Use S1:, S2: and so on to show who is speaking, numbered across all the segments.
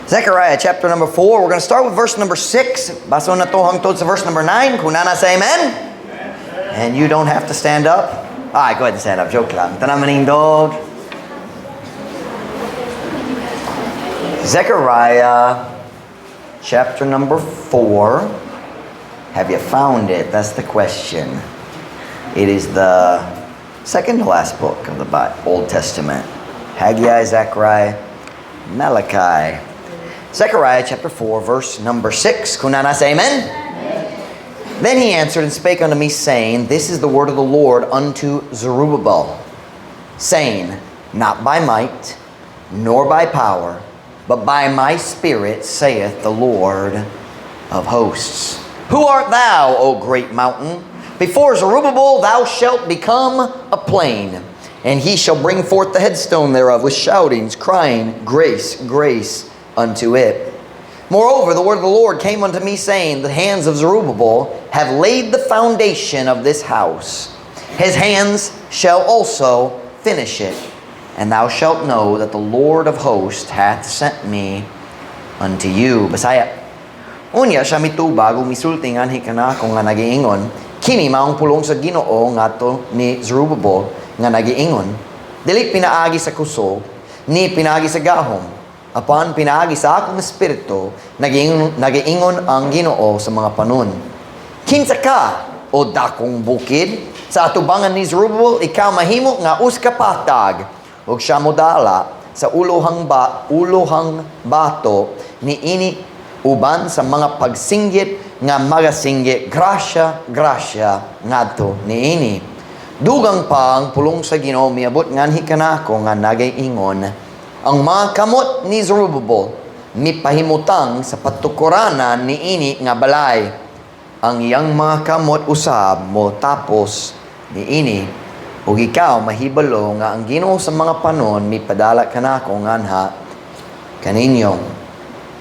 S1: Zechariah chapter number 4. We're going to start with verse number 6. Baso na to hangtod sa verse number 9. Kung nana say amen. And you don't have to stand up. Alright, go ahead and stand up. Joke lang. Tanang manindog. Zechariah chapter number 4. Have you found it? That's the question. It is the second to last book of the Old Testament. Haggai, Zechariah, Malachi. Zechariah chapter 4, verse number 6. Kunana say amen? Amen. Then he answered and spake unto me, saying, This is the word of the Lord unto Zerubbabel, saying, Not by might, nor by power, but by my Spirit, saith the Lord of hosts. Who art thou, O great mountain? Before Zerubbabel thou shalt become a plain, and he shall bring forth the headstone thereof with shoutings, crying, Grace, grace unto it. Moreover, the word of the Lord came unto me, saying, The hands of Zerubbabel have laid the foundation of this house. His hands shall also finish it. And thou shalt know that the Lord of hosts hath sent me unto you. Bisaya. Unya siya mitubag umisulti nga hikana kung nga nagiingon, kini maong pulong sa Ginoo ngato ni Zerubbabel nga nagiingon, dili pinaagi sa kusog, ni pinaagi sa gahom. Apan pinaagi sa akong espiritu, nagiingon ang Ginoo sa mga panon. Kinsa ka, o dakong bukid, sa atubangan ni Zerubbabel, ikaw mahimo nga uskapatag, ug siya modala sa ulohang bato ni ini uban sa mga pagsinggit nga magasinggit, grasya, grasya ngadto ni ini. Dugang pa ang pulong sa Ginoo miabot nganhi kanako nga nagaingon, ang mga kamot ni Zerubbabel mipahimutang sa patukuranan ni ini nga balay. Ang iyang mga kamot usab mo tapos ni ini, ug ikaw mahibalo nga ang Ginoo sa mga panon mipadala kanako nganha kaninyo.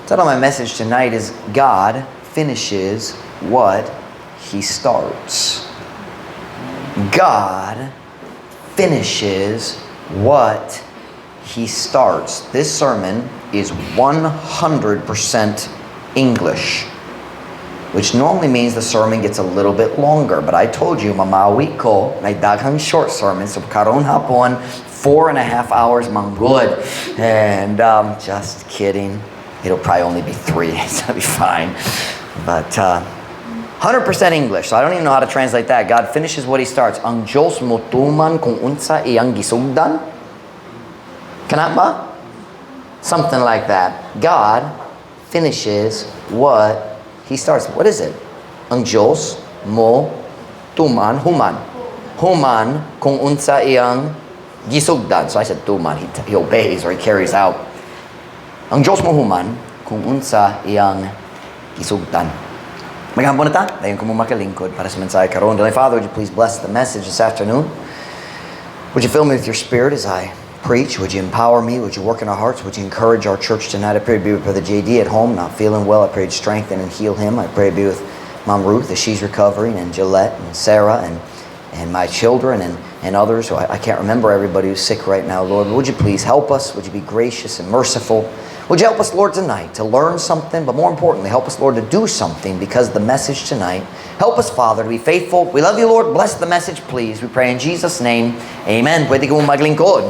S1: So my message tonight is God finishes what He starts. God finishes what He starts. This sermon is 100% English, which normally means the sermon gets a little bit longer. But I told you, mamawi ko, na daghang short sermon. So karon hapon, 4.5 hours manggod. And just kidding. It'll probably only be 3. It's gonna be fine. But 100% English. So I don't even know how to translate that. God finishes what He starts. Ang Diyos motuman kung unsa iyang gisugdan. Kana ba? Something like that. God finishes what He starts. What is it? Ang Diyos mo tuman, human kung unsa iyang gisugdan. So I said tuman. He obeys or he carries out. Ang Diyos mo human kung unsa iyang gisugdan. Maghapon na ta. Dayon ko mo makalingkod para sa mensahe karon. Heavenly Father, would you please bless the message this afternoon? Would you fill me with your Spirit as I preach? Would you empower me? Would you work in our hearts? Would you encourage our church tonight? I pray to be with Brother JD at home, not feeling well. I pray to strengthen and heal him. I pray to be with Mom Ruth as she's recovering, and Gillette and Sarah and my children and others. So I can't remember everybody who's sick right now, Lord. Would you please help us? Would you be gracious and merciful? Would you help us, Lord, tonight to learn something, but more importantly, help us, Lord, to do something because of the message tonight. Help us, Father, to be faithful. We love you, Lord. Bless the message, please. We pray in Jesus' name. Amen. Pwede ko maglingkod.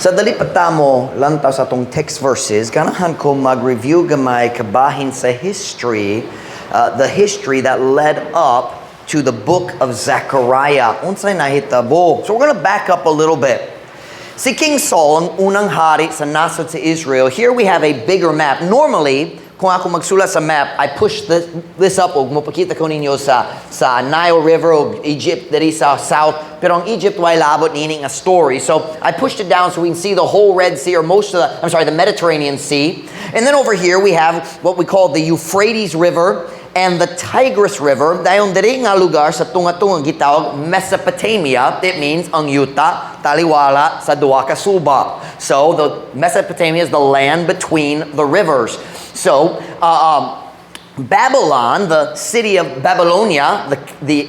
S1: Sa dalipata mo, lantaw sa atong text verses, ganahan ko mag-review gamay kabahin sa history, the history that led up to the book of Zechariah. Unsay nahitabo. So we're going to back up a little bit. Si King Saul, ang unang hari sa nasod sa Israel. Here we have a bigger map. Normally, kung ako magsulat sa map, I push this up, o mapakita ko ninyo sa Nile River o Egypt, that is south. Pero ang Egypt, way labot nining a story. So I pushed it down so we can see the whole Red Sea, or most of the Mediterranean Sea. And then over here we have what we call the Euphrates River and the Tigris River. Dayon diri nga lugar sa tunga-tungang gitawag Mesopotamia. It means ang yuta taliwala sa duha ka suba. So the Mesopotamia is the land between the rivers. So Babylon, the city of Babylonia,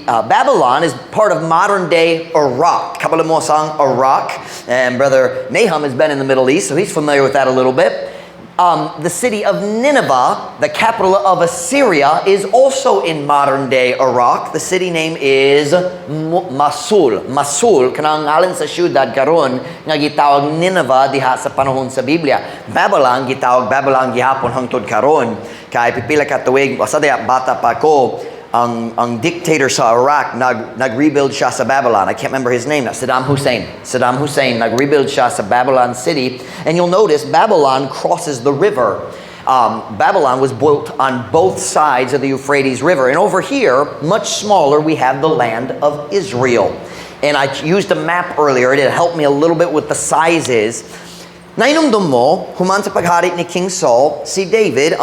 S1: Babylon is part of modern-day Iraq. Kabbalah mo sang Iraq, and Brother Nahum has been in the Middle East, so he's familiar with that a little bit. The city of Nineveh, the capital of Assyria, is also in modern-day Iraq. The city name is Mosul. Mosul, kanang ngalan sa syudad karon nga gitawag Nineveh diha sa panahon sa Biblia. Babylon gitawag Babylon gihapon hangtod karon. Kay pipila ka tuig, basta diya bata pa ko, ang dictator sa Iraq nag-rebuild siya sa Babylon. I can't remember his name. Saddam Hussein. Saddam Hussein nag-rebuild siya sa Babylon city. And you'll notice Babylon crosses the river. Babylon was built on both sides of the Euphrates River. And over here, much smaller, we have the land of Israel. And I used a map earlier. It helped me a little bit with the sizes. Nainumdum mo, human sa paghari ni King Saul, si David,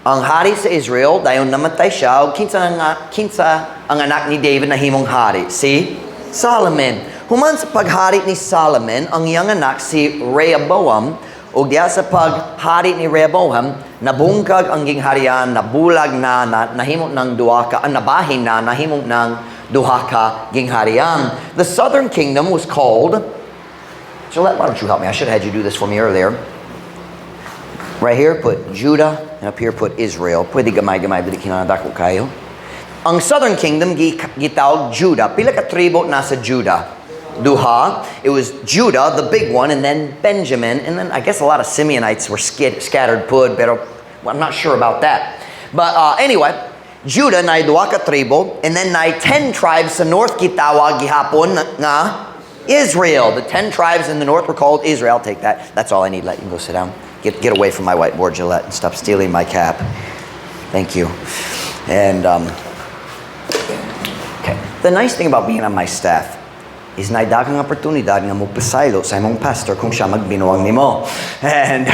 S1: ang hari sa Israel, dayon namatay siya, kinsa ang anak ni David na himong hari? Si Solomon. Human sa paghari ni Solomon, ang iyang anak si Rehoboam, o diya sa paghari ni Rehoboam, nabungkag ang gingharian, nabulag na nahimong ng duha ka, nabahin na nahimong ng duha ka gingharian. The southern kingdom was called, Gillette, why don't you help me? I should have had you do this for me earlier. Right here, put Judah, and up here, put Israel. Pwede gamay-gamay, dili kinadako kayo. Ang southern kingdom, gitawag Judah. Pila ka tribo nasa Judah? Duha. It was Judah, the big one, and then Benjamin, and then I guess a lot of Simeonites were scattered pud, pero well, I'm not sure about that. But anyway, Judah, na duha ka tribo, and then na 10 tribes sa north gitawag gihapon nga Israel. The 10 tribes in the north were called Israel. I'll take that. That's all I need. Let you go sit down. Get away from my whiteboard, Gillette, and stop stealing my cap. Thank you. And okay. The nice thing about being on my staff is na daghang oportunidad nga magpasaylo sa imong pastor kung siya magbinuang nimo. And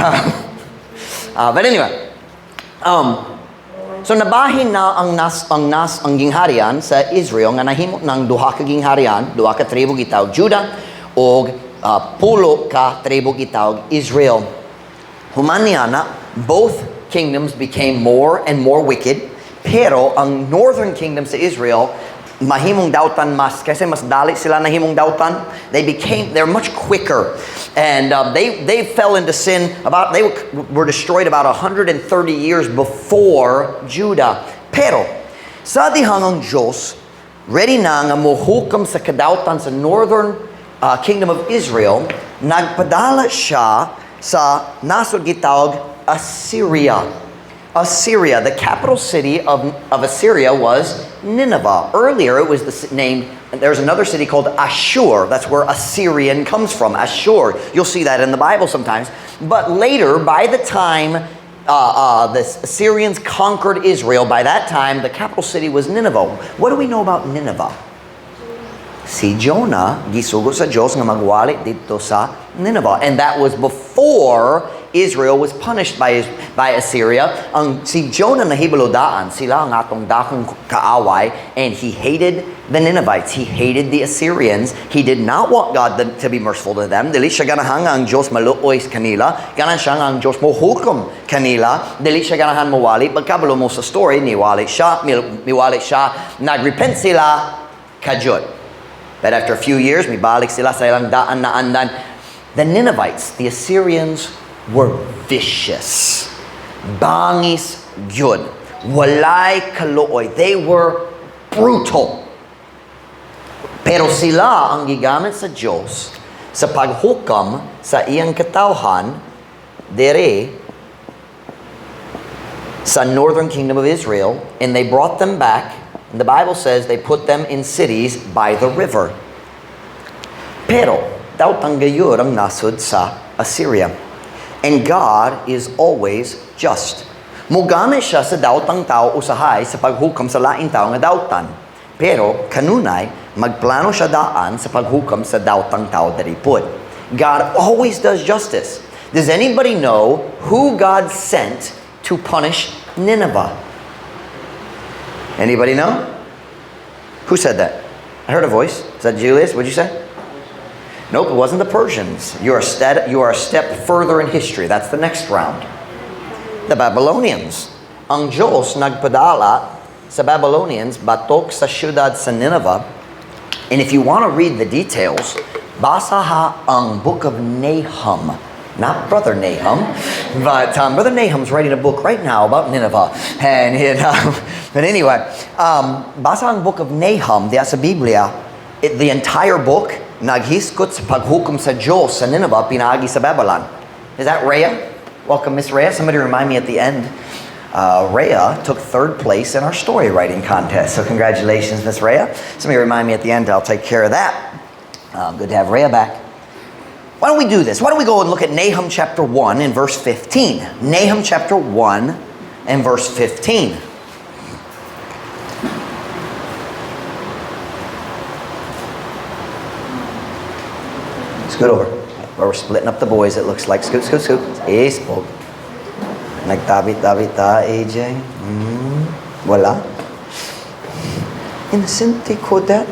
S1: but anyway, so nabahin na ang gingharian sa Israel nga nahimo ng duha ka gingharian, duha ka tribo gitawag Judah og pulo ka tribo gitawag Israel. Humaniana, both kingdoms became more and more wicked, pero ang northern kingdom sa Israel, mahimong dautan mas, kasi mas dali sila nahimong dautan, they're much quicker. And they fell into sin they were destroyed about 130 years before Judah. Pero, sa dihangang Diyos, ready na nga muhukam sa kadautan sa northern kingdom of Israel, nagpadala siya sa nasod gitawag Assyria. Assyria, the capital city of Assyria was Nineveh. Earlier it was there's another city called Ashur. That's where Assyrian comes from, Ashur. You'll see that in the Bible sometimes. But later, by the time the Assyrians conquered Israel, by that time the capital city was Nineveh. What do we know about Nineveh? Si Jonah, gisugo sa Diyos nga magwali dito sa Nineveh. And that was before Israel was punished by Assyria. Si Jonah nahibalodaan, sila ang atong dakong kaaway, and he hated the Ninevites. He hated the Assyrians. He did not want God to be merciful to them. Dili siya ganahan nga ang Diyos maluoy kanila. Ganahan siya nga ang Diyos mohukom kanila. Dili siya ganahan mawali. Pagkabalo mo sa story, miwali siya, nagrepent sila, kajud. But after a few years, mibalik sila sa ilang daan na andan. The Ninevites, the Assyrians, were vicious. Bangis gyud. Walay kaluoy. They were brutal. Pero sila ang gigamit sa Diyos sa paghukam sa iyang katawhan dere sa northern kingdom of Israel, and they brought them back. The Bible says they put them in cities by the river. Pero, daw tanggayur ang nasud sa Assyria. And God is always just. Mugamit siya sa daotang tao usahay sa paghukam sa laing tao nga dautan. Pero, kanunay, magplano siya daan sa paghukam sa daotang tao daripod. God always does justice. Does anybody know who God sent to punish Nineveh? Anybody know? Who said that? I heard a voice. Is that Julius? What'd you say? Nope, it wasn't the Persians. You are a step further in history. That's the next round. The Babylonians. ang Diyos nagpadala sa Babylonians batok sa siyudad sa Nineveh. And if you want to read the details, basa ha ang book of Nahum. Not Brother Nahum, but Brother Nahum's writing a book right now about Nineveh. And but anyway, basa ang book of Nahum, diya sa Biblia, the entire book, naghiskot sa paghukom sa Diyos sa Nineveh, pinagi sa Babylon. Is that Rhea? Welcome, Miss Rhea. Somebody remind me at the end. Rhea took third place in our story writing contest. So congratulations, Miss Rhea. Somebody remind me at the end. I'll take care of that. Good to have Rhea back. Why don't we do this? Why don't we go and look at Nahum chapter 1 and verse 15. Nahum chapter 1 and verse 15. Scoot over. We're splitting up the boys, it looks like. Scoot, scoot, scoot. Spoke. Nagtabi-tabi ta, AJ. Wala. Innocente ko that.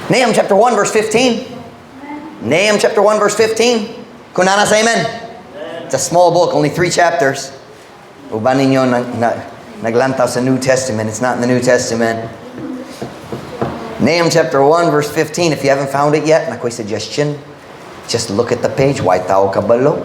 S1: Nahum chapter 1 verse 15. Nahum chapter 1 verse 15. Kunana sa amen. It's a small book, only 3 chapters. Uban ninyo naglantaw sa New Testament. It's not in the New Testament. Nahum chapter 1 verse 15. If you haven't found it yet, nakoy suggestion, just look at the page. Why tao kabalo?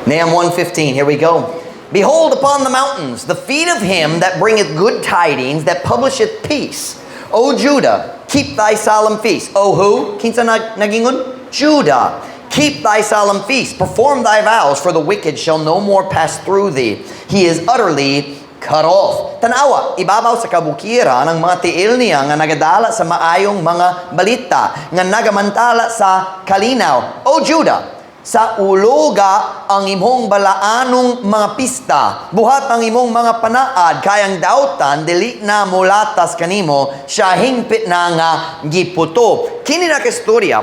S1: Nahum 1:15. Here we go. Behold upon the mountains the feet of him that bringeth good tidings, that publisheth peace. O Judah, keep thy solemn feast. O who? Kinsa nagingon? Judah. Keep thy solemn feast. Perform thy vows, for the wicked shall no more pass through thee. He is utterly cut off. Tanawa, ibabaw sa kabukiran ang mga tiil niya nga nagadala sa maayong mga balita, nga nagamantala sa kalinaw. O Judah, sa uloga ang imong balaanong mga pista, buhat ang imong mga panaad, kayang dautan, dili na mulatas kanimo, siya hingpit na nga giputo. Kini na kastorya,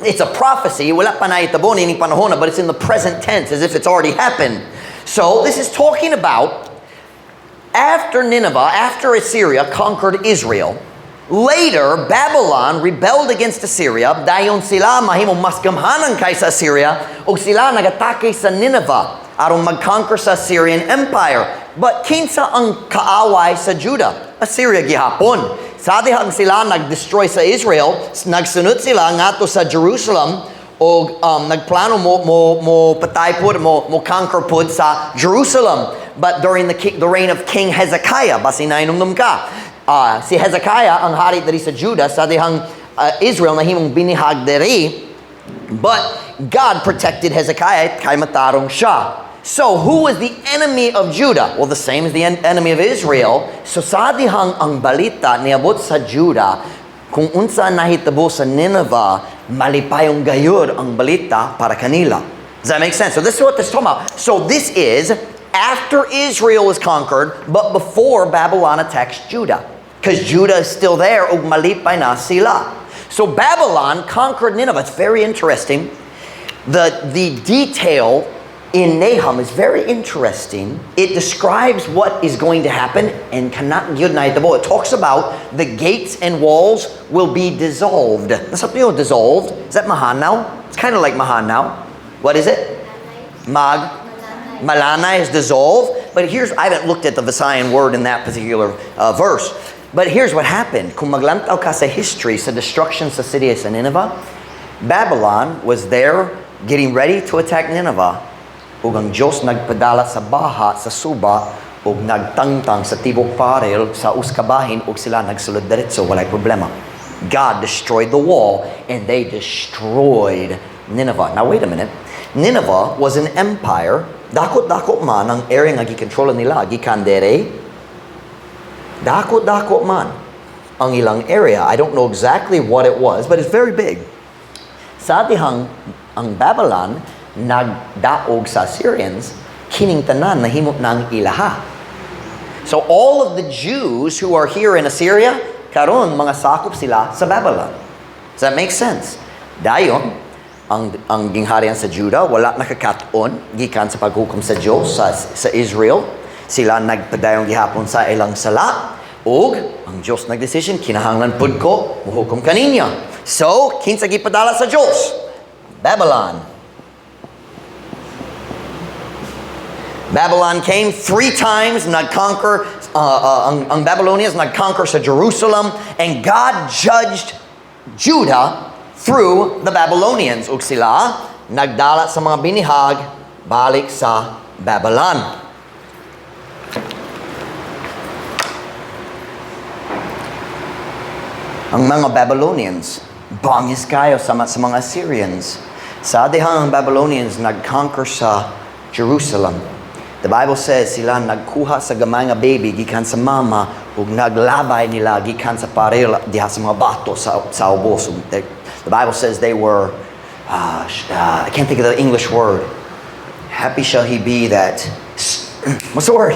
S1: it's a prophecy, wala pa na itabo nining panahon na, but it's in the present tense, as if it's already happened. So, this is talking about after Nineveh, after Assyria conquered Israel, later, Babylon rebelled against Assyria. Dayon sila mahimong mas gamhanan kaysa Assyria, ug sila nagatake sa Nineveh aron mag-conquer sa Assyrian Empire. But kinsa ang kaaway sa Judah? Assyria gihapon. Sa dihang sila nag-destroy sa Israel, nagsunod sila ngadto sa Jerusalem og nagplano mo patay pud mo conquer pud sa Jerusalem. But during the reign of King Hezekiah, basi nainumdum ka. Si Hezekiah ang hari diri sa Judah sa dihang Israel nahimong binihag diri, but God protected Hezekiah kay matarong siya. So who was the enemy of Judah? Well, the same as the enemy of Israel. So sa dihang ang balita niabot sa Judah kung unsa nahitabo sa Nineveh, malipayong gayud ang balita para kanila. Does that make sense? So this is what this is talking about. So this is after Israel was conquered, but before Babylon attacks Judah. Because Judah is still there, ug malipay na sila. So Babylon conquered Nineveh. It's very interesting. The detail in Nahum is very interesting. It describes what is going to happen and cannot yun na itabo. It talks about the gates and walls will be dissolved. That's something dissolved. Is that mahanaw? It's kind of like mahanaw. What is it? Malana is dissolved. But I haven't looked at the Visayan word in that particular verse. But here's what happened. Kung maglantaw ka sa history, sa destruction sa city sa Nineveh, Babylon was there getting ready to attack Nineveh. Ug ang Diyos nagpadala sa baha, sa suba, ug nagtangtang sa tibok parel, sa uskabahin, ug sila nagsulod diretso, walay problema. God destroyed the wall, and they destroyed Nineveh. Now wait a minute. Nineveh was an empire. Dakot-dakot man ang area nga gikontrola nila, gikandere. Dakot-dakot man ang ilang area. I don't know exactly what it was, but it's very big. Sa dihang ang Babylon nagdaog sa Syrians, kining tanan nahimot na ang ilaha. So all of the Jews who are here in Assyria, karon mga sakop sila sa Babylon. Does that make sense? Dayon, ang gingharian sa Judah, wala nakakaton, gikan sa paghukom sa Diyos sa Israel. Sila nagpadayong gihapon sa ilang sala, ug ang Diyos nagdesisyon, kinahanglan pud ko, muhukom kaninya. So, kinsa gipadala sa Diyos? Babylon. Babylon came 3 times, nag-conquer, ang Babylonians nag-conquer sa Jerusalem, and God judged Judah through the Babylonians. Ug sila nagdala sa mga binihag balik sa Babylon. Ang mga Babylonians, bangis kayo sa mga Assyrians. Sa dihang ang Babylonians nag-conquer sa Jerusalem. The Bible says sila nagkuha sa gamay nga baby gikan sa mama ug naglabay nila gikan sa parel diha sa mga bato sa ubos. The Bible says they were I can't think of the English word. Happy shall he be that what's the word?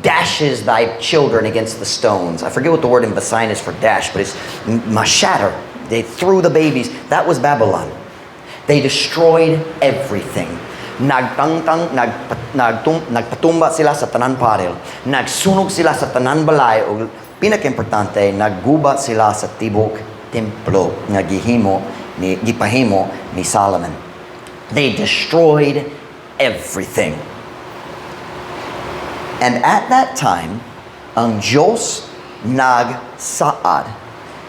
S1: Dashes thy children against the stones. I forget what the word in Visayan is for dash, but it's mashatter. They threw the babies. That was Babylon. They destroyed everything. Nagpatumba sila sa tanan parel. Nagsunog sila sa tanan balay. O pinaka-importante, nagguba sila sa tibok templo nga gipahimo ni Solomon. They destroyed everything. And at that time, ang Diyos nagsaad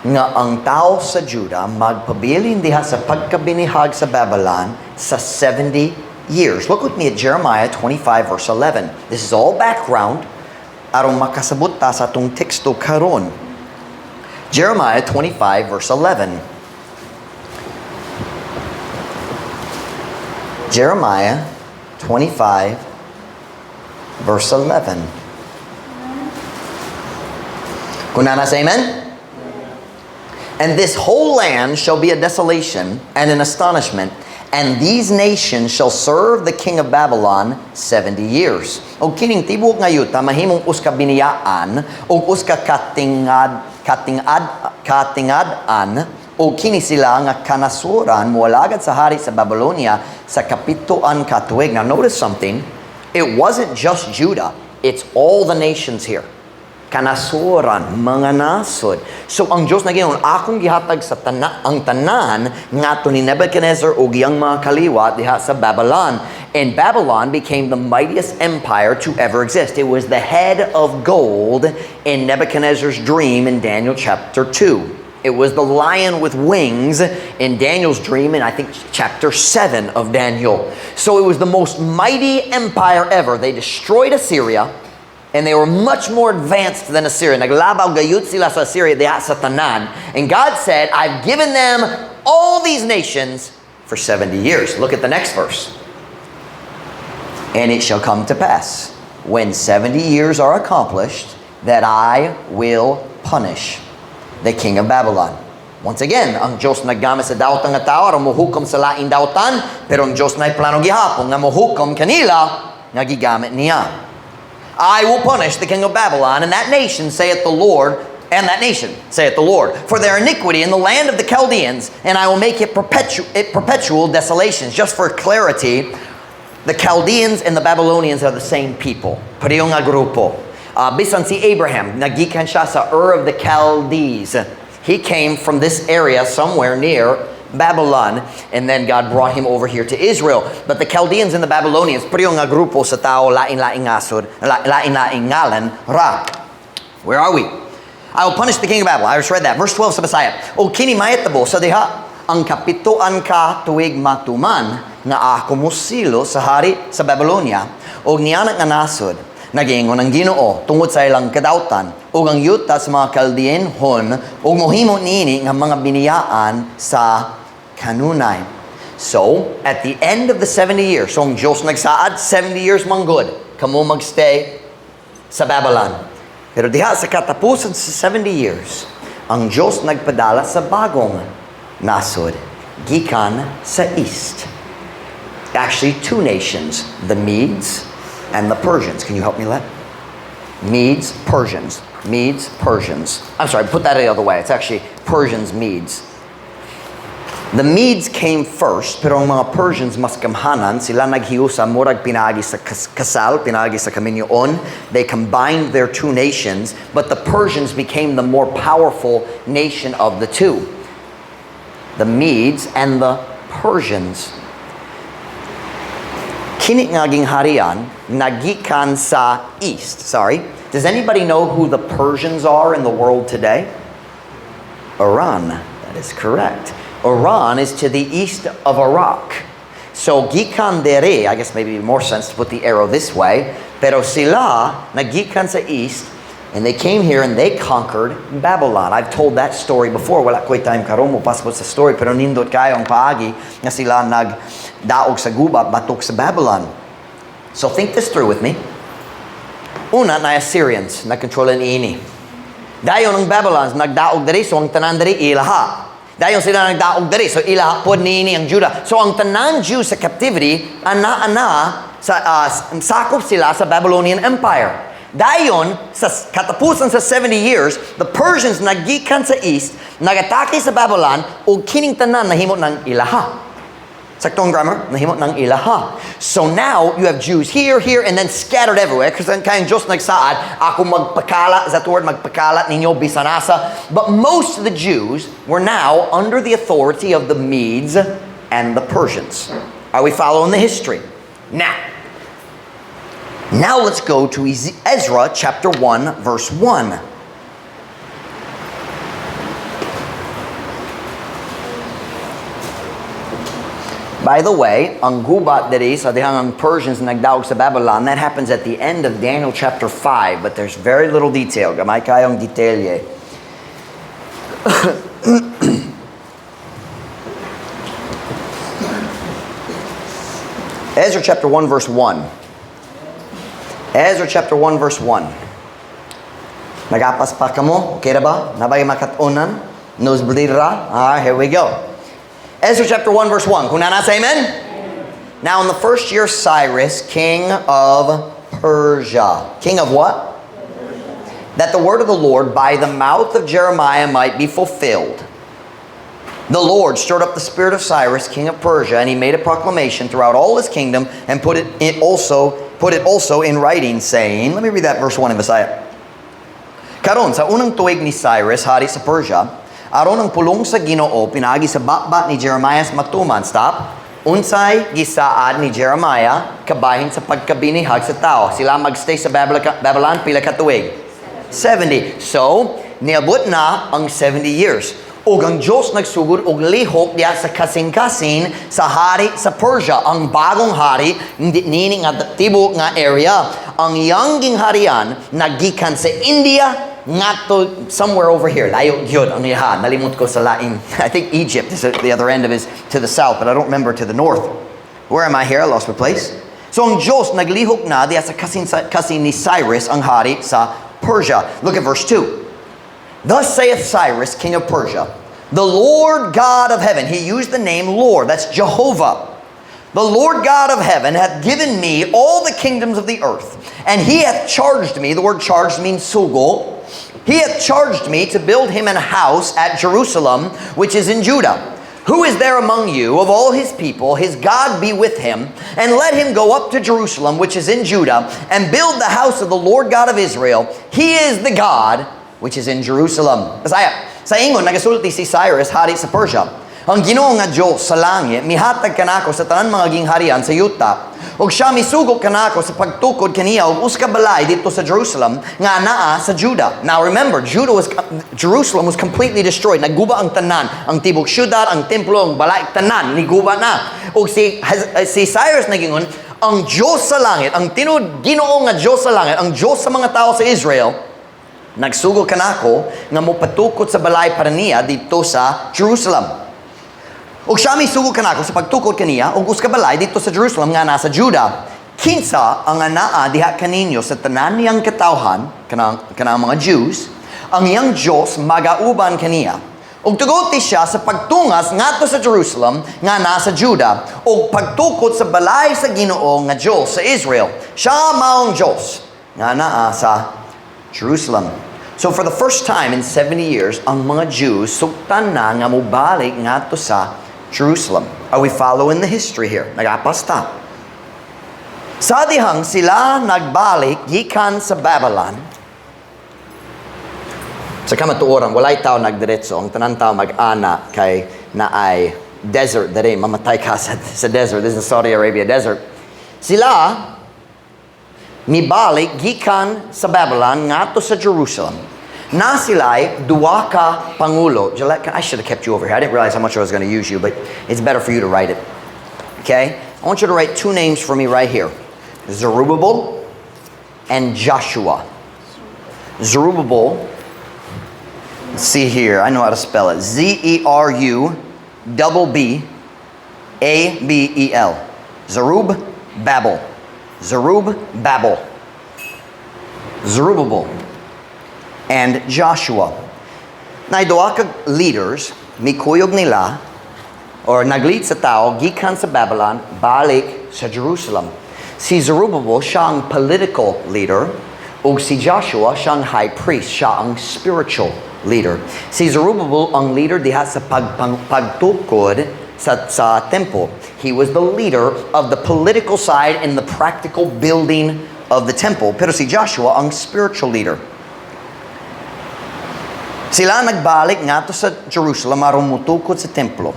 S1: nga ang tao sa Judah magpabilin diha sa pagkabinihag sa Babylon sa 70 years. Look with me at Jeremiah 25 verse 11. This is all background aron makasabot ta sa atong teksto karon. Jeremiah 25 verse 11. Jeremiah 25 verse 11. Kunana say amen? And this whole land shall be a desolation and an astonishment, and these nations shall serve the king of Babylon 70 years. O kining tibok nga yuta mahimong uska biniyaan o uska katingadan o kini sila nga kanasuran mualagad sa hari sa Babylonia sa kapituan katuig. Now notice something. It wasn't just Judah. It's all the nations here. Kanasuran, mga nasod. So ang Diyos na ginoon, akong gihatag sa ang tanan ngato ni Nebuchadnezzar o giyang mga kaliwa diha sa Babylon. And Babylon became the mightiest empire to ever exist. It was the head of gold in Nebuchadnezzar's dream in Daniel chapter 2. It was the lion with wings in Daniel's dream in, I think, chapter 7 of Daniel. So it was the most mighty empire ever. They destroyed Assyria, and they were much more advanced than Assyria. Naglabaw gayud sila sa Assyria diha sa tanan. And God said, I've given them all these nations for 70 years. Look at the next verse. And it shall come to pass, when 70 years are accomplished, that I will punish the king of Babylon. Once again, ang Diyos naggamit sa dautan nga tao aron mohukom sa laing dautan, pero ang Diyos na'y plano gihapon nga mohukom kanila nga gigamit niya. I will punish the king of Babylon and that nation, saith the Lord, and that nation, saith the Lord, for their iniquity in the land of the Chaldeans, and I will make it perpetual desolations. Just for clarity, the Chaldeans and the Babylonians are the same people. Parehong nga grupo. Bisan si Abraham, nagikan siya sa Ur of the Chaldees. He came from this area somewhere near Babylon, and then God brought him over here to Israel. But the Chaldeans and the Babylonians, parehong nga grupo sa tao, lain-laing ngalan, ra. Where are we? I will punish the king of Babylon. I just read that. Verse 12 sa Bisaya. O kini mayetabo sa diha, ang kapituan ka tuwig matuman, nga ako musilo sa hari sa Babylonia, o niyanak nga nasod, nagingon ang Ginoo tungod sa ilang kadautan ug ang yuta sa mga Chaldeanhon ug mohimo niini nga mga biniyaan sa kanunay. So, at the end of the 70 years, so ang Diyos nagsaad, 70 years manggod, kamo magstay sa Babylon. Pero diha sa katapusan sa 70 years, ang Diyos nagpadala sa bagong nasod, gikan sa east. Actually, 2 nations, the Medes and the Persians. Can you help me, Let? Medes, Persians. Medes, Persians. I'm sorry, put that the other way. It's actually Persians, Medes. The Medes came first, pero ang mga Persians mas kamhanan, sila naghiusa, murag pinagi sa kasal, pinagi sa kaminyoon. They combined their 2 nations, but the Persians became the more powerful nation of the 2. The Medes and the Persians. Kini nga gingharian nagikan sa east. Sorry. Does anybody know who the Persians are in the world today? Iran. That is correct. Iran is to the east of Iraq. So gikan dere, I guess maybe more sense to put the arrow this way. Pero sila nagikan sa east, and they came here and they conquered Babylon. I've told that story before. Wala ko'y time karon mo passport sa story, pero nindot kayo ang paagi nga sila nagdaog sa guba, batok sa Babylon. So think this through with me. Una, na Assyrians, nagkontrolan ini. Dayon ang Babylons, nagdaog diri, so ang tanan diri ilaha. Dayon sila nagdaog diri, so ilaha pod niini ang Judah. So ang tanan Jew sa captivity, ana-ana, sakop sila sa Babylonian Empire. Dayon, sa katapusan sa 70 years, the Persians nagikan sa east, nagatake sa Babylon, ug kining tanan nahimo ng ilaha. Saktong grammar, nahimo ng ilaha. So now, you have Jews here, and then scattered everywhere. Kasi kayang Diyos nagsaad, ako magpakala, is that the word, magpakala ninyo bisanasa. But most of the Jews were now under the authority of the Medes and the Persians. Are we following the history? Now let's go to Ezra chapter 1, verse 1. By the way, ang gubat diri sa dihang ang Persians nagdaog sa Babylon, that happens at the end of Daniel chapter 5, but there's very little detail. Gamay kayong detalye. Ezra chapter 1 verse 1. Ezra chapter 1 verse 1. Nagapas pa kamo? Okay na ba? Nabay makatunan? Nosebleed ra? Here we go. Ezra chapter 1 verse 1. Kung nasa amen? Now in the first year Cyrus, king of Persia. King of what? That the word of the Lord by the mouth of Jeremiah might be fulfilled. The Lord stirred up the spirit of Cyrus, king of Persia, and he made a proclamation throughout all his kingdom and put it also in writing, saying, let me read that verse 1 in Messiah. Karon, sa unang tuig ni Cyrus, hari sa Persia, aron ang pulong sa Ginoo pinagi sa bakba ni Jeremiah matuman. Stop. Unsay gisaad ni Jeremiah kabahin sa pagkabinihag sa tao. Sila magstay sa Babylon pila ka tuig? 70. So, niabot na ang 70 years. Ug ang Diyos nagsugod og lihok diya sa kasing-kasing sa hari sa Persia. Ang bagong hari, nini nga tibo nga area. Ang iyang gingharian nagikan sa India ngato somewhere over here. Layo gyud ang iha. Nalimot ko sa lain. I think Egypt is at the other end of it, to the south, but I don't remember to the north. Where am I here? I lost my place. So ang Diyos naglihok na diya sa kasing ni Cyrus ang hari sa Persia. Look at verse 2. Thus saith Cyrus, king of Persia, the Lord God of heaven. He used the name Lord. That's Jehovah. The Lord God of heaven hath given me all the kingdoms of the earth, and he hath charged me. The word charged means sugo. He hath charged me to build him an house at Jerusalem, which is in Judah. Who is there among you of all his people? His God be with him, and let him go up to Jerusalem, which is in Judah, and build the house of the Lord God of Israel. He is the God which is in Jerusalem. Sa ingon, nagasulti si Cyrus, hari sa Persia. Ang Ginoo nga Diyos sa langit, mihatag kanako sa tanan mga gingharian sa yuta. Og siya misugok kanako sa pagtukod kaniya og uska balay dito sa Jerusalem nga naa sa Judah. Now remember, Jerusalem was completely destroyed. Nagguba ang tanan, ang tibok syudad, ang templo, ang balay tanan, niguba na. Og si Cyrus nagingon, ang Diyos sa langit, ang Ginoo nga Diyos sa langit, ang Diyos sa mga tao sa Israel, nagsugod kanako nga mopatukod sa balay para niya dito sa Jerusalem. Og siya misugod kanako sa pagtukod kaniya og uska balay dito sa Jerusalem nga nasa Judah. Kinsa ang anaa diha kaninyo sa tanan niyang katawhan kanang mga Jews, ang iyang Dios magauban kaniya. Og tugoti siya sa pagtungas ngadto sa Jerusalem nga nasa Judah og pagtukod sa balay sa Ginoo nga Dios sa Israel. Siya maong Dios nga naa sa Jerusalem. So for the first time in 70 years, ang mga Jews sugtan na nga mobalik ngadto sa Jerusalem. Are we following the history here? Nagapasta. Sa dihang sila nagbalik gikan sa Babylon. Sa kamatuoran, walay tao nagdiretso. Ang tanan tao mag-ana kay naay desert dere, mamatay ka sa desert. This is the Saudi Arabia desert. Sila mibalik gikan sa Babylon ngadto sa Jerusalem. Na sila'y duwa ka pangulo. Gillette, I should have kept you over here. I didn't realize how much I was going to use you, but it's better for you to write it. Okay? I want you to write two names for me right here. Zerubbabel and Joshua. Zerubbabel, let's see here. I know how to spell it. Zerubbabel. Zerubbabel. Zerubbabel. Zerubbabel. And Joshua. Na duha ka leaders, mikuyog nila, or naglead sa tao, gikan sa Babylon, balik sa Jerusalem. Si Zerubbabel, siya ang political leader, ug si Joshua, siya ang high priest, siya ang spiritual leader. Si Zerubbabel, ang leader diha sa pagtukod sa temple. He was the leader of the political side and the practical building of the temple. Pero si Joshua, ang spiritual leader. Sila nagbalik ngadto sa Jerusalem aron mutukod sa templo.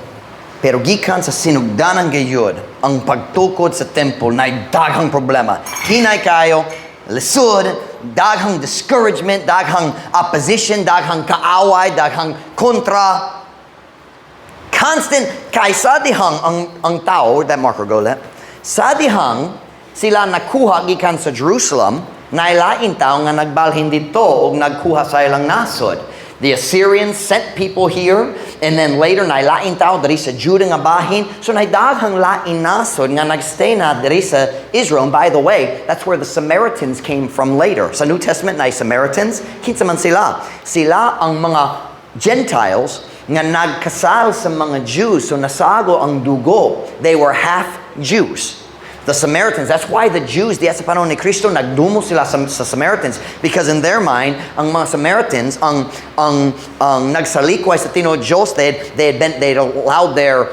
S1: Pero gikan sa sinugdanan gayud, ang pagtukod sa templo na daghang problema. Hinay kayo, lisod, daghang discouragement, daghang opposition, daghang kaaway, daghang kontra. Constant kay sa dihang ang tao, that marker go left. Sa dihang sila nakuha gikan sa Jerusalem, nailain tao nga nagbalhin dito o nagkuha sa ilang nasod. The Assyrians sent people here, and then later nailain tao diri sa Judah nga bahin. So naidaghang lain nasod nga nagstay na diri sa Israel. And by the way, that's where the Samaritans came from later. Sa New Testament na Samaritans, kinsa man sila? Sila ang mga Gentiles nga nagkasal sa mga Jews, so nasago ang dugo. They were half Jews. The Samaritans, that's why the Jews, diya sa panahon ni Kristo, nagdumo sila sa Samaritans, because in their mind, ang mga Samaritans, ang nagsalikway sa tinuod Diyos, they'd allowed their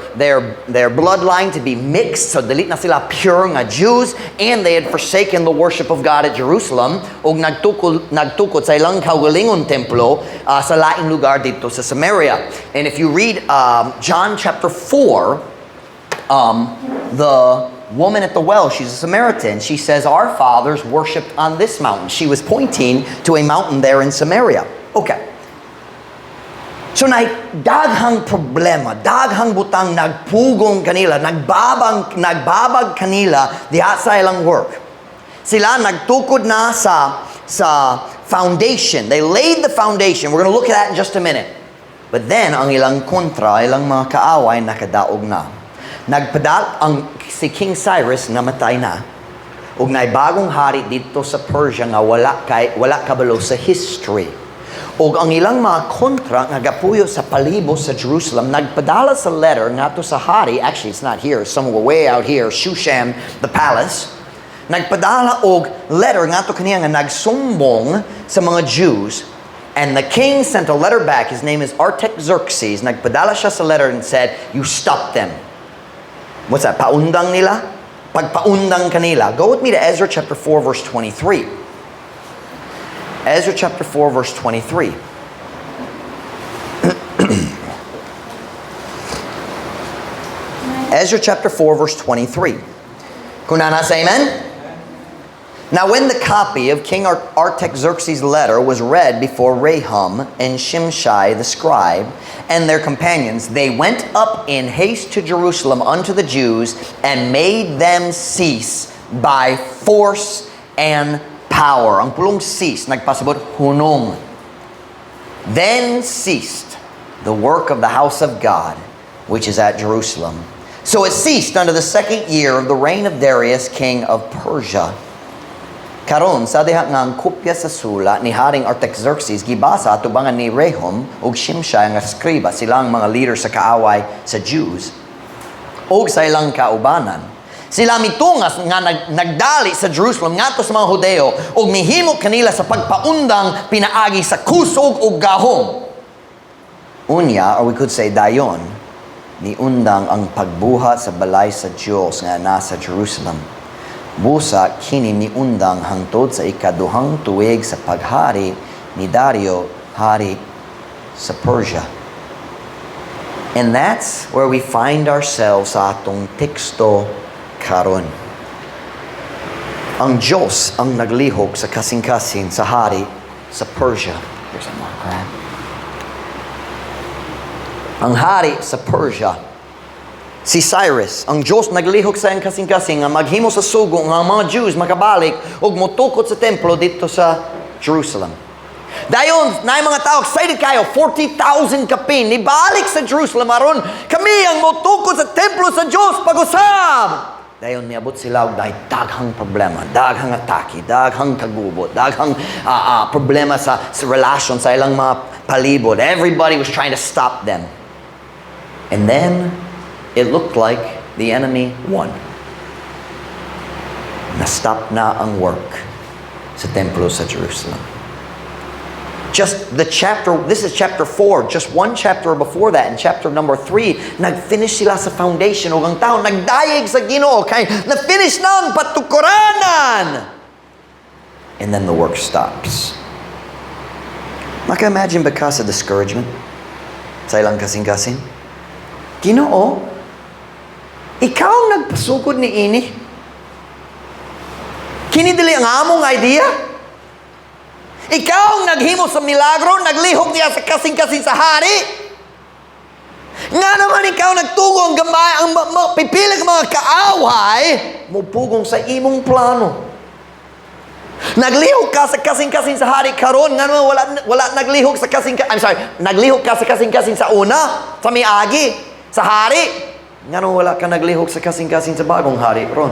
S1: bloodline to be mixed, so dili na sila pure nga Jews, and they had forsaken the worship of God at Jerusalem, ug nagtukod sa ilang kaugalingon templo sa laing lugar dito sa Samaria. And if you read John chapter 4, the woman at the well, she's a Samaritan. She says, our fathers worshipped on this mountain. She was pointing to a mountain there in Samaria. Okay. So daghang problema, daghang butang nagpugong kanila, nagbabag kanila diha sa ilang work. Sila nagtukod na sa foundation. They laid the foundation. We're going to look at that in just a minute. But then, ang ilang kontra, ilang mga kaaway nakadaog na. Si King Cyrus namatay na, ug naibagong hari dito sa Persia nga wala kabalo sa history. Ug ang ilang mga kontra nga gapuyo sa palibo sa Jerusalem nagpadala sa letter ngadto sa hari. Actually, it's not here, somewhere way out here, Shushan, the palace. Nagpadala og letter ngadto kaniya nga nagsumbong sa mga Jews. And the king sent a letter back. His name is Artaxerxes. Nagpadala siya sa letter and said, you stop them. What's that? Paundang nila? Pagpaundang kanila. Go with me to Ezra chapter 4 verse 23. Ezra chapter 4 verse 23. Ezra chapter 4 verse 23. Kunana say amen? Now when the copy of King Artaxerxes' letter was read before Rahum and Shimshai the scribe and their companions, they went up in haste to Jerusalem unto the Jews and made them cease by force and power. Ang pulong cease, nagpasabot hunong. Then ceased the work of the house of God, which is at Jerusalem. So it ceased under the second year of the reign of Darius, king of Persia. Karon sa diha nga ang kopya sa sula ni Haring Artaxerxes gibasa atubangan ni Rehum ug Shimshai nga skriba, silang mga leader sa kaaway sa Jews ug sa ilang kaubanan. Sila mitungas nga nagdali sa Jerusalem ngadto sa mga Hudeo ug mihimo kanila sa pagpaundang pinaagi sa kusog ug gahom. Unya, or we could say dayon, niundang ang pagbuhat sa balay sa Diyos nga nasa Jerusalem. Busa kini ni undang hangtod sa ikaduhang tuig sa paghari ni Dario, hari sa Persia. And that's where we find ourselves sa atong teksto karon. Ang Diyos ang naglihok sa kasing-kasing sa hari sa Persia. Here's a more crab. Ang hari sa Persia, si Cyrus, ang Diyos naglihok sa iyang kasing-kasing nga maghimo sa sugo nga ang mga Jews makabalik ug motukot sa templo dito sa Jerusalem. Dayon, na mga tao excited kayo, 40,000 kapin nibalik sa Jerusalem aron kami ang motukot sa templo sa Diyos pag-usab. Dayon niabot sila og daghang problema, daghang atake, daghang kagubot, daghang problema sa relasyon sa ilang mga palibot. Everybody was trying to stop them. And then it looked like the enemy won. Na-stop na ang work sa templo sa Jerusalem. Just the chapter, this is chapter 4, just one chapter before that, in chapter number 3, nag-finish sila sa foundation, o ang tao nagdayeg sa Ginoo, kay na-finish na ang patukuranan. And then the work stops. Maka-imagine ba ka sa discouragement? Sa ilang kasing-kasing? Ginoo, ikaw ang nagpasugod ni ini. Kinidili ang among idea? Ikaw ang naghimo sa milagro, naglihok niya sa kasing-kasing sa hari. Nga naman ikaw nagtugo ang gamay, ang pipilig mga kaaway, mupugong sa imong plano. Naglihok ka sa kasing-kasing sa hari karon, nga naman wala naglihok sa naglihok ka sa kasing-kasing sa una, sa miagi, sa hari. Nga naman wala ka naglihok sa kasing-kasing sa bagong hari ron.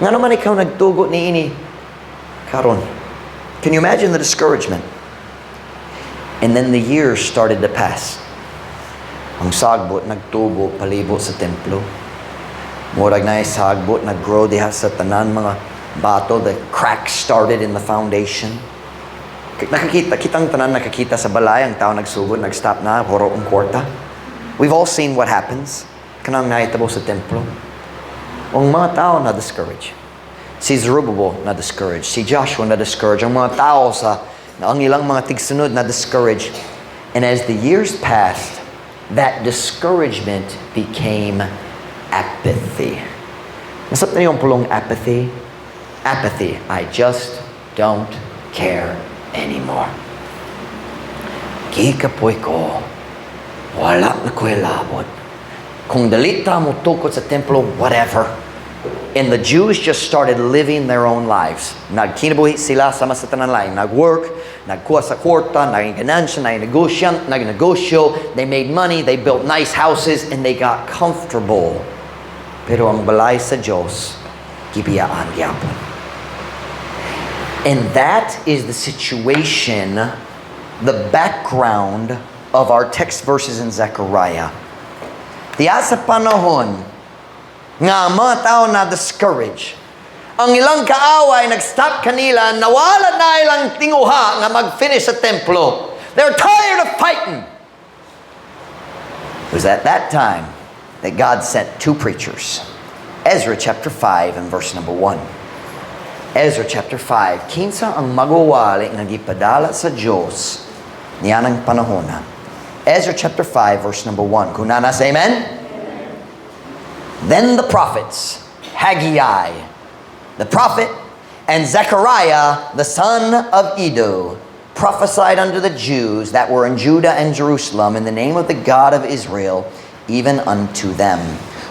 S1: Nga naman ikaw nagtugo ni ini karon. Can you imagine the discouragement? And then the years started to pass. Ang sagbot nagtubo palibot sa templo. Murag na sagbot naggrow diha sa tanan mga bato. The cracks started in the foundation. Kitang tanan nakakita sa balay, ang tao nagsugod, nagstop na, horo ang kwarta. We've all seen what happens. Kanang nahitabo sa templo. Ang mga tao na discouraged. Si Zerubbabel na discouraged. Si Joshua na discouraged. Ang mga tao ang ilang mga tigsunod na discouraged. And as the years passed, that discouragement became apathy. Nasab na yung pulong apathy? Apathy. I just don't care anymore. Kikapoy ko. Wala na ko'y labot. Kung dalita mo tukot sa templo, whatever. And the Jews just started living their own lives. Nagkinabuhi sila sama sa tanan lain. Nagwork, nagkuha sa kwarta, naging ganansya, nagnegosyo. They made money, they built nice houses, and they got comfortable. Pero ang balay sa Diyos, gibiyaan gyapon. And that is the situation, the background of our text verses in Zechariah. Diya sa panahon nga mga tao na discouraged. Ang ilang kaaway nag-stop kanila, nawala na ilang tinguha nga mag-finish sa templo. They're tired of fighting. It was at that time that God sent two preachers. Ezra chapter 5 and verse number 1. Ezra chapter 5. Kinsa ang magwawali nga gipadala sa Diyos niya ng panahona. Ezra chapter 5 verse number 1. Kung nanas, amen? Then the prophets, Haggai, the prophet, and Zechariah, the son of Iddo, prophesied unto the Jews that were in Judah and Jerusalem in the name of the God of Israel, even unto them.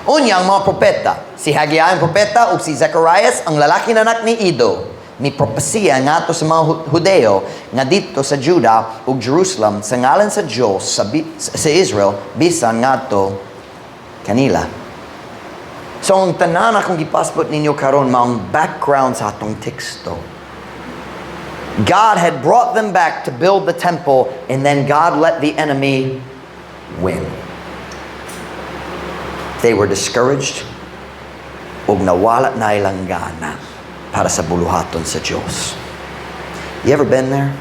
S1: Unyang mga propeta, si Haggai ang propeta, ug si Zechariah ang lalaki na anak ni Iddo, ni propesiya nga to sa mga Hudeo nga dito sa Judah ug Jerusalem sa ngalan sa Diyos sa Israel bisan nga to kanila. So ang tanan akong gipaspot ninyo karon maong background sa atong teksto. God had brought them back to build the temple, and then God let the enemy win. They were discouraged ug nawala na ilang gana para sa buluhaton sa Diyos. You ever been there?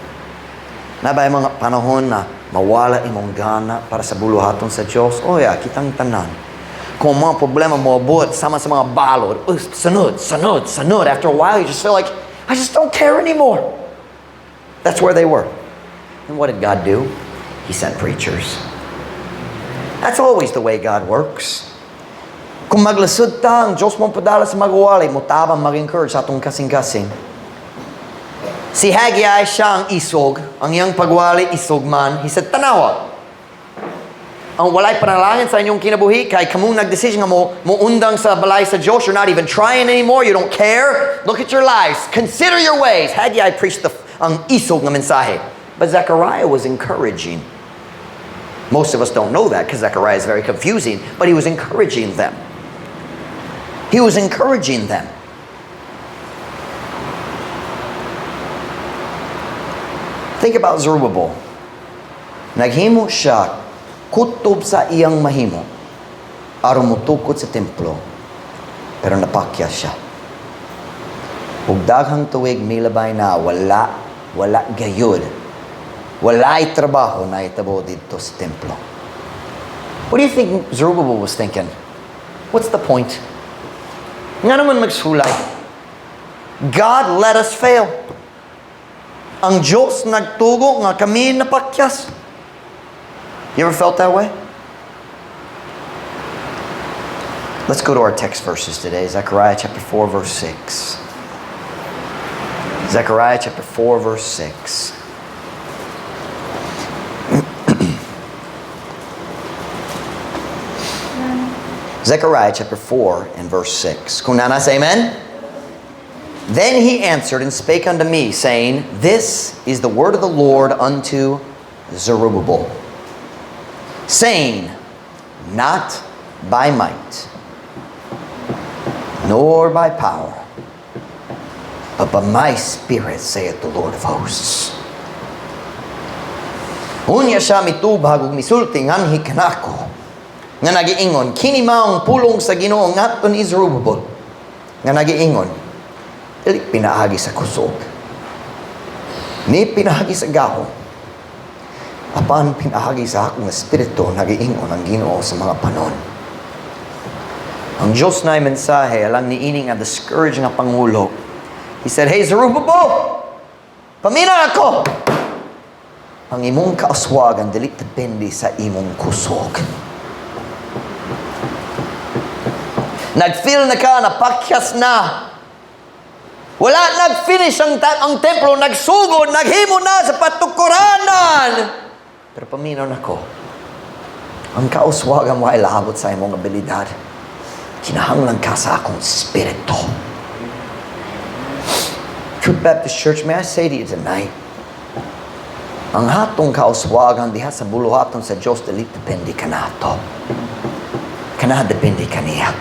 S1: Nabay mga panahon na mawala imong gana para sa buluhaton sa Diyos? Oh yeah, kitang tanan. Kung mga problema mo abot sama sa mga balod, sunod. After a while, you just feel like, I just don't care anymore. That's where they were. And what did God do? He sent preachers. That's always the way God works. Kung maglasod ta, ang Diyos mong padala sa magwali, mutabang mag-encourage sa atong kasing-kasing. Si Haggai siya ang isog, ang iyang pagwali isog man. He said, tanawa, ang walay panalangin sa inyong kinabuhi, kay kamong nagdesisyon nga mo undang sa balay sa Diyos, you're not even trying anymore, you don't care. Look at your lives, consider your ways. Haggai preached ang isog na mensahe. But Zechariah was encouraging. Most of us don't know that because Zechariah is very confusing, but he was encouraging them. He was encouraging them. Think about Zerubbabel. Naghimo siya kutob sa iyang mahimo aron mutukod sa templo, pero napakya siya. Ug daghang tuig milabay na wala gayud, walay trabaho na itabo dito sa templo. What do you think Zerubbabel was thinking? What's the point? Nga naman magsulay, God let us fail. Ang Diyos nagtugo nga kami napakyas. You ever felt that way? Let's go to our text verses today. Zechariah chapter 4, verse 6. Zechariah chapter 4, verse 6. Zechariah chapter 4 and verse 6. Kung nana say amen? Then he answered and spake unto me, saying, This is the word of the Lord unto Zerubbabel, saying, Not by might, nor by power, but by my spirit, saith the Lord of hosts. Unya siya mitubag ug misulti nganhi kanako, nga nagiingon, kini maong pulong sa Ginoo ngadto ni Zerubbabel, nga nagiingon, dili pinaagi sa kusog, ni pinahagi sa gahom, apan pinahagi sa akong espiritu, nagiingon ang Ginoo sa mga panon. Ang Diyos na mensahe alang ni ini nga discourage nga pangulo. He said, Hey Zerubbabel, paminaw ako. Ang imong kaaswagan dili depende sa imong kusog. Nag-feel na ka, napakyas na. Wala nag-finish ang templo, nagsugod, naghimo na sa patukuranan. Pero paminaw na ko, ang kauswagan mo ay labot sa imong abilidad. Kinahanglan ka sa akong spirito. Truth Baptist Church, may I say to you tonight, ang hatong kauswagan diha sa buluhaton sa Diyos, dili depende ka na ito. Kana depende ka niya.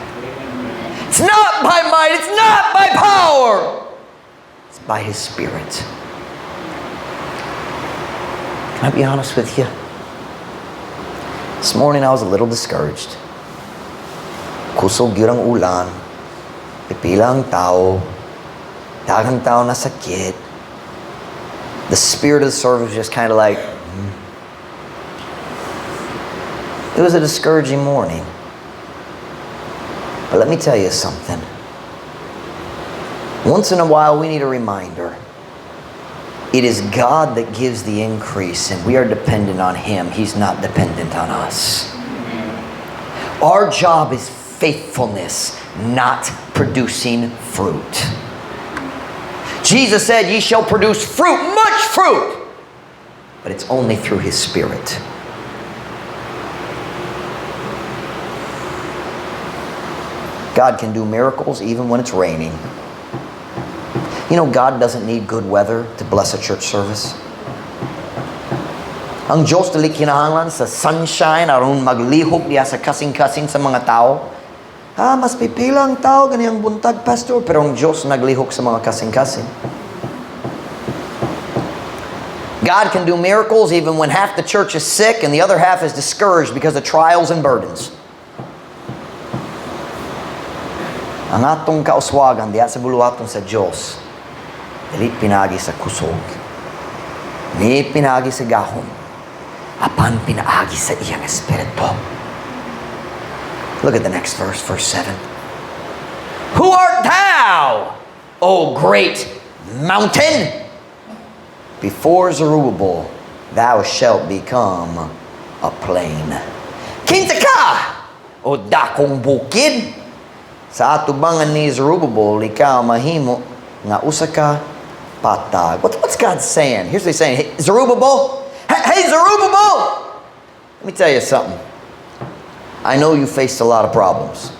S1: It's not by might, it's not by power. It's by His Spirit. Can I be honest with you? This morning I was a little discouraged. Kusog yun ang ulan. Pipila ang tao. Daghang tao na sakit. The spirit of the service was just kind of like, It was a discouraging morning. But let me tell you something. Once in a while, we need a reminder. It is God that gives the increase, and we are dependent on Him. He's not dependent on us. Our job is faithfulness, not producing fruit. Jesus said, Ye shall produce fruit, much fruit. But it's only through His Spirit. God can do miracles even when it's raining. You know, God doesn't need good weather to bless a church service. Ang Diyos dili kinahanglan sa sunshine aron maglihok diya sa kasing-kasing sa mga tao. Mas pipila ang tao ganiyang buntag, pastor, pero ang Diyos naglihok sa mga kasing-kasing. God can do miracles even when half the church is sick and the other half is discouraged because of trials and burdens. Ang atong kauswagan diya sa buluhaton sa Diyos, dili pinagi sa kusog, ni pinagi sa gahom, apan pinaagi sa iyang espiritu. Look at the next verse, verse 7. Who art thou, O great mountain? Before Zerubbabel, thou shalt become a plain. Kinsa o dakong bukid. Sa atubangan ni Zerubbabel, ikaw mahimo nga usa ka patag. What's God saying? Here's what he's saying. Hey, Zerubbabel, hey Zerubbabel! Let me tell you something. I know you faced a lot of problems.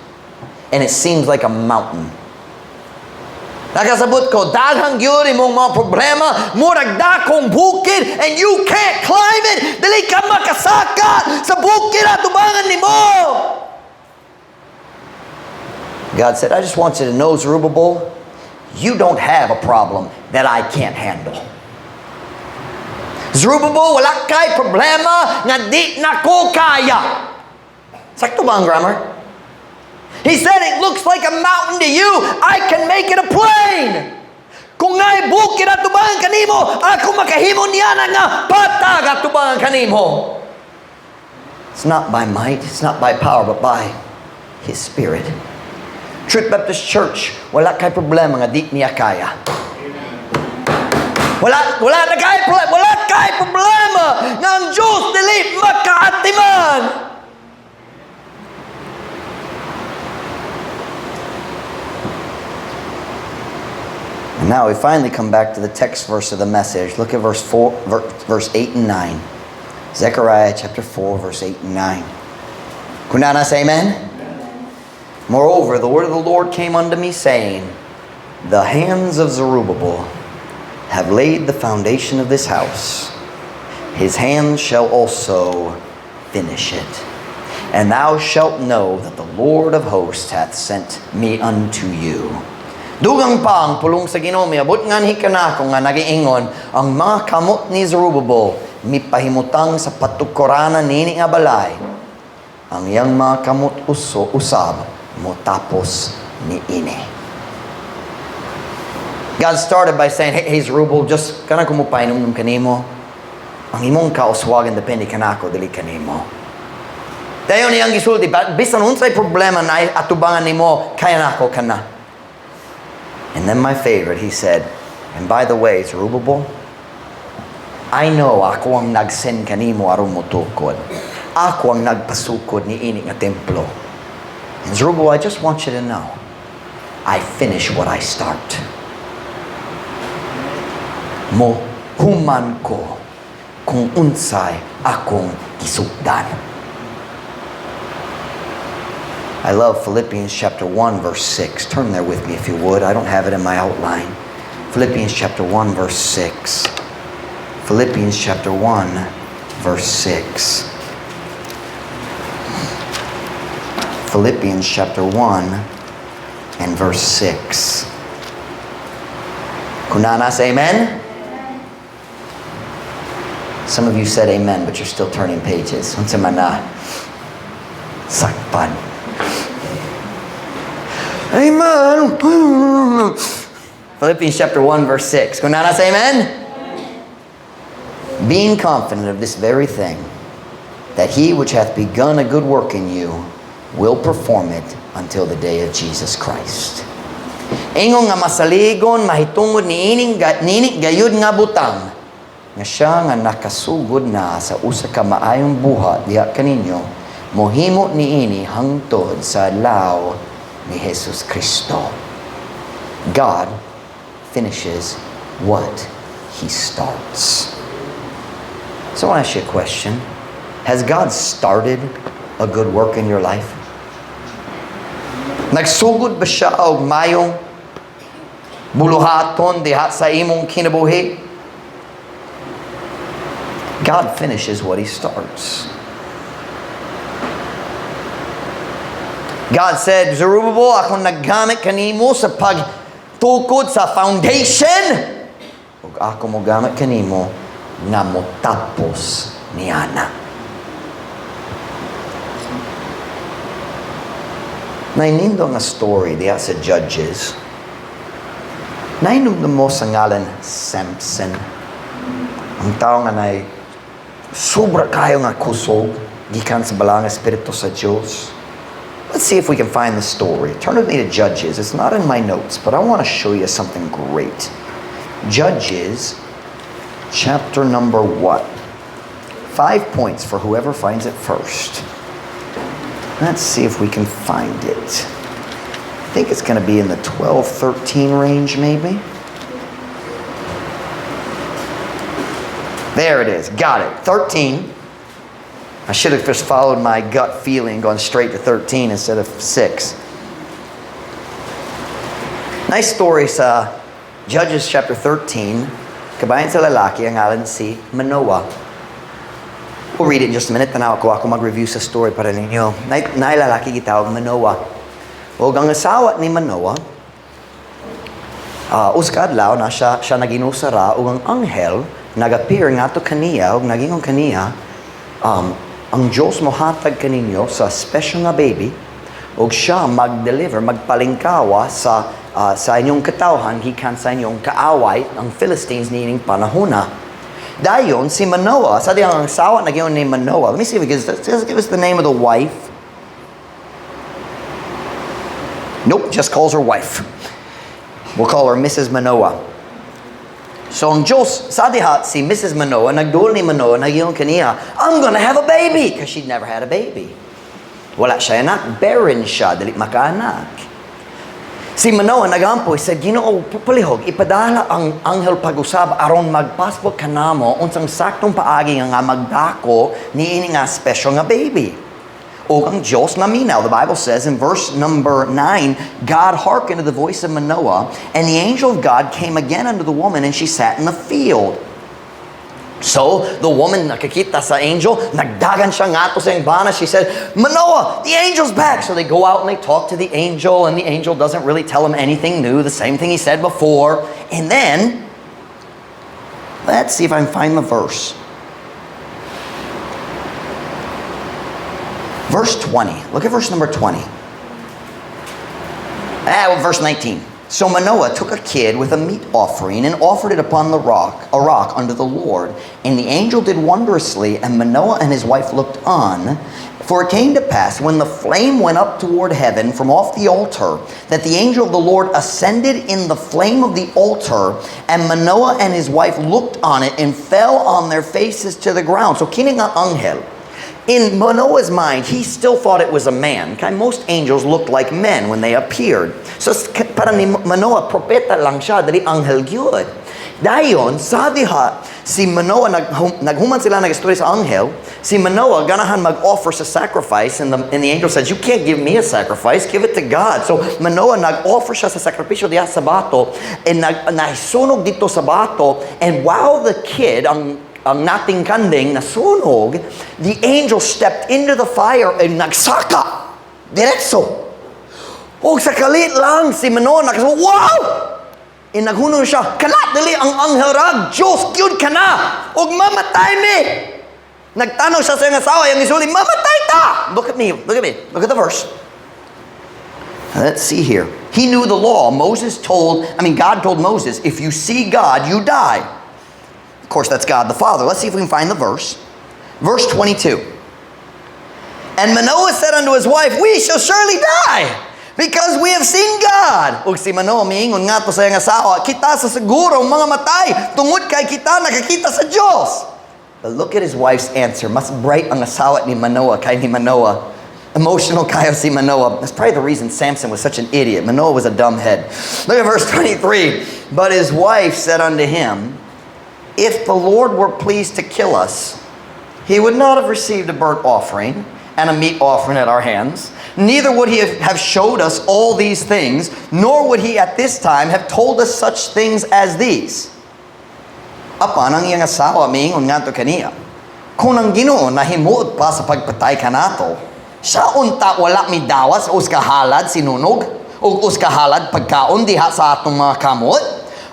S1: And it seems like a mountain. Nakasabot ko, daghang gyud imong mga problema, murag dakong bukid, and you can't climb it. Dili ka makasaka sa bukid atubangan nimo. God said, I just want you to know, Zerubbabel, you don't have a problem that I can't handle. Zerubbabel, wala kay problema nga di na ko kaya. Sakto ba ang grammar? He said, it looks like a mountain to you. I can make it a plain. Kung nga'y bukid atubangan kanimo, ako makahimo niya na nga patag atubangan kanimo. It's not by might, it's not by power, but by His Spirit. Truth Baptist Church, wala kay problema nga di niya kaya. Wala kay problema nga ang Diyos dili makaatiman. And now we finally come back to the text verse of the message. Look at verse 8 and 9. Zechariah chapter 4, verse 8 and 9. Kunana say amen? Moreover, the word of the Lord came unto me, saying, the hands of Zerubbabel have laid the foundation of this house. His hands shall also finish it. And thou shalt know that the Lord of hosts hath sent me unto you. Dugang pa ang pulong sa Ginoo, miabot nga ni kanako nga nagiingon, ang mga kamot ni Zerubbabel mipahimutang sa patukoranan nini nga balay. Ang iyang mga kamot usab mo tapos ni ini. God started by saying, hey Zerubbabel, just kana ko mo painom ng kanimo. Ang imong kauswagan depende kanako dili kanimo. Dayon niyang gisulti, bisan unsay problema na atubangan nimo, kaya nako kana. And then my favorite, he said, and by the way, Zerubbabel, I know ako ang nag-send kanimo aron mo tukod. Ako ang nagpasukod ni ini nga templo. And Zerubbabel, I just want you to know, I finish what I start. Mo human ko kung unsay akong gisugdan. I love Philippians chapter 1 verse 6. Turn there with me if you would. I don't have it in my outline. Philippians chapter 1 verse 6. Philippians chapter 1 verse 6. Philippians chapter 1 and verse 6. Kunana say amen? Some of you said amen, but you're still turning pages. Unsa man na? Sakpan. Amen. Philippians chapter 1 verse 6. Kunana say amen? Being confident of this very thing, that he which hath begun a good work in you will perform it until the day of Jesus Christ. Ingon nga masaligon, mahitungod ni ining gayud nga butang, nga siya nga nakasugod na sa usa ka maayong buhat diha kaninyo, mohimo niini hangtod sa adlaw ni Jesus Kristo. God finishes what He starts. So I want to ask you a question. Has God started a good work in your life? Nagsugod ba siya og mayong buluhaton diha sa imong kinabuhi? God finishes what He starts. God said, Zerubbabel, akong naggamit kanimo sa pagtukod sa foundation, ug ako mo gamit kanimo nga motapos niana. Nainindo nga story diya sa Judges. Nainom mo sa ngalan Samson. Ang tao nga nay sobra kayo nga kusog gikan sa balang espiritu sa Diyos. Let's see if we can find the story. Turn with me to Judges. It's not in my notes, but I want to show you something great. Judges, chapter number what? 5 points for whoever finds it first. Let's see if we can find it. I think it's going to be in the 12, 13 range maybe. There it is. Got it. 13. I should have just followed my gut feeling, gone straight to 13 instead of 6. Nice story sa Judges chapter 13. Kabayan sa lalaki, ang ngalan si Manoah. We'll read it in just a minute. Tanaw ako mag-review sa story para ninyo. Nailalaki gitawag Manoah. O ang asawa ni Manoah, uskadlaw na siya naginusara o ang anghel nag-appear nga to kaniya o naging kaniya ang Diyos mohatag kaninyo sa special nga baby o siya mag-deliver, magpalingkawa sa inyong katawhan gikan sa inyong kaaway ang Philistines nining panahona. Dayon, si Manoah, sa diyang asawa na giyon ni Manoah. Let me see if it gives us the name of the wife. Nope, just calls her wife. We'll call her Mrs. Manoah. So, ang Diyos, sa diha, si Mrs. Manoah, nagduol ni Manoah, nagyon kaniya, I'm gonna have a baby! Because she'd never had a baby. Wala siya anak, barren siya, dali makaanak. Si Manoah nagampo, said, Ginoo, palihog, ipadala ang anghel pag-usab aron magpassport kanamo unsang saktong paagi nga magdako niini nga special nga baby. O ang Diyos naminaw. The Bible says in verse number 9, God hearkened to the voice of Manoah, and the angel of God came again unto the woman, and she sat in the field. So, the woman nakikita sa angel, nagdagan siya nga to sa bana. She said, Manoah, the angel's back. So they go out and they talk to the angel, and the angel doesn't really tell him anything new, the same thing he said before. And then, let's see if I can find the verse. Verse 20. Look at verse number 20. Verse 19. So Manoah took a kid with a meat offering and offered it upon a rock unto the Lord. And the angel did wondrously, and Manoah and his wife looked on. For it came to pass, when the flame went up toward heaven from off the altar, that the angel of the Lord ascended in the flame of the altar, and Manoah and his wife looked on it and fell on their faces to the ground. So kini nga anghel. In Manoah's mind, he still thought it was a man. Kaya most angels looked like men when they appeared. So para ni Manoah, propeta lang siya, dali anghel gyud. Dayon, sa diha, si Manoah, naghuman sila nag-story sa anghel, si Manoah, ganahan mag-offer sa sacrifice, and the angel says, you can't give me a sacrifice, give it to God. So Manoah, nag-offer siya sa sakripisyo diha sa bato, and nahisunog dito sa bato, and while the kid, ang nating kanding nasunog, the angel stepped into the fire and nagsaka. Diretso. O sa kalit lang, si Manoah nagsabi, wow! E naghunong siya, kalat dali ang anghel rag, Diyos, gyud ka na! Og mamatay mi! Nagtanong siya sa iyang asawa, yung isuli, mamatay ta! Look at me, look at the verse. Let's see here. He knew the law. God told Moses, if you see God, you die. Of course, that's God the Father. Let's see if we can find the verse. Verse 22. And Manoah said unto his wife, we shall surely die, because we have seen God. Ug si Manoah miingon nga to sa iyang asawa, kita sa siguro mga matay, tungod kay kita nakakita sa Diyos. But look at his wife's answer. Mas bright ang asawa ni Manoah kay ni Manoah. Emotional kayo si Manoah. That's probably the reason Samson was such an idiot. Manoah was a dumb head. Look at verse 23. But his wife said unto him, if the Lord were pleased to kill us, he would not have received a burnt offering and a meat offering at our hands. Neither would he have showed us all these things, nor would he at this time have told us such things as these. Apan ang iyang asawa miingon ngadto kaniya, kung ang Ginoo nahimuot pa sa pagpatay kanato, siya unta wala mi dawas o uskahalad sinunog o uskahalad pagkaon diha sa atong mga kamot,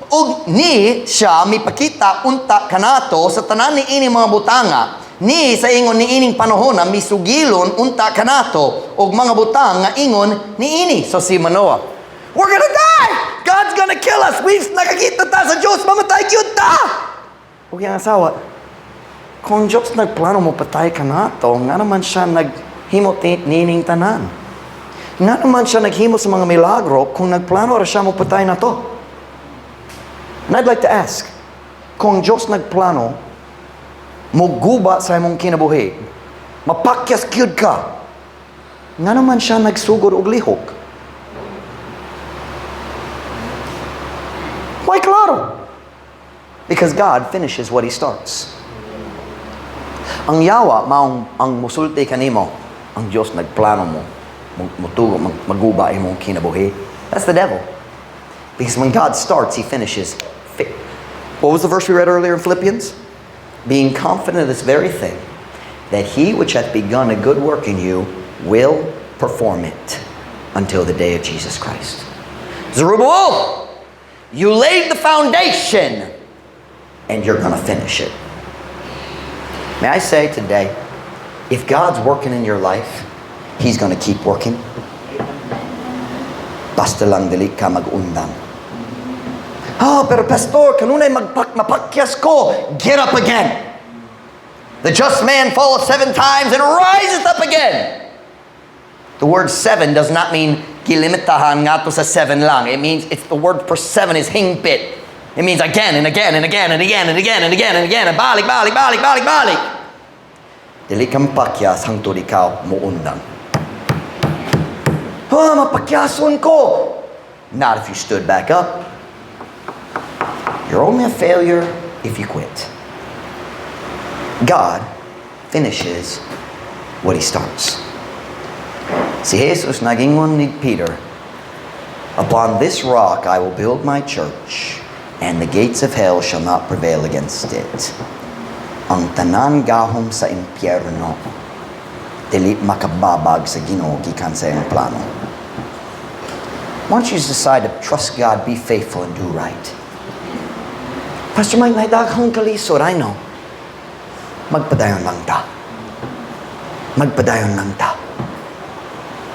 S1: ug ni siya mipakita unta kanato sa tanan ni ini mga butanga. Ni sa ingon ni ining panahon na misugilon unta kanato og mga butang nga ingon ni ini. So si Manoah, we're gonna die! God's gonna kill us! We've nakakita ta sa Diyos, mamatay kyud ta! Ug yung asawa, kung Diyos nagplano mo patay kanato, nga naman siya naghimo nining tanan. Nga naman siya naghimo sa mga milagro kung nagplano ra siya mo patay na to. And I'd like to ask, kung Diyos nagplano muguba sa imong kinabuhi, mapakyas kyud ka, nga naman siya nagsugod og lihok. Why klaro? Because God finishes what He starts. Ang yawa, ang musulti kanimo, ang Diyos nagplano mo, mutugo, maguba imong kinabuhi. That's the devil. Because when God starts, He finishes. What was the verse we read earlier in Philippians? Being confident of this very thing, that He which hath begun a good work in you will perform it until the day of Jesus Christ. Zerubbabel, you laid the foundation, and you're going to finish it. May I say today, if God's working in your life, He's going to keep working. Basta lang dili ka mag-undan. Pero pastor, kanunay mapakyas ko. Get up again. The just man falleth 7 times and riseth up again. The word 7 does not mean gilimitahan nga to sa 7 lang. It means, the word for 7 is hingpit. It means again and again and again and again and again and again and again and balik. Dili kang pakyas hangtod ikaw muundan. Mapakyason ko. Not if you stood back up. You're only a failure if you quit. God finishes what He starts. Si Jesus nagingon ni Peter, upon this rock I will build my church, and the gates of hell shall not prevail against it. Ang tanan gahom sa impyerno, dili makababag sa Ginoo gikan sa iyang plano. Once you decide to trust God, be faithful, and do right. Pastor Mike, may daghang kalisod, I know. Magpadayon lang ta. Magpadayon lang ta.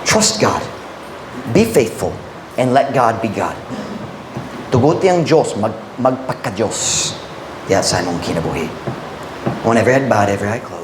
S1: Trust God. Be faithful, and let God be God. Tuguti ang Diyos, magpaka-Diyos. Diya sa imong kinabuhi. On every head bowed, every eye closed.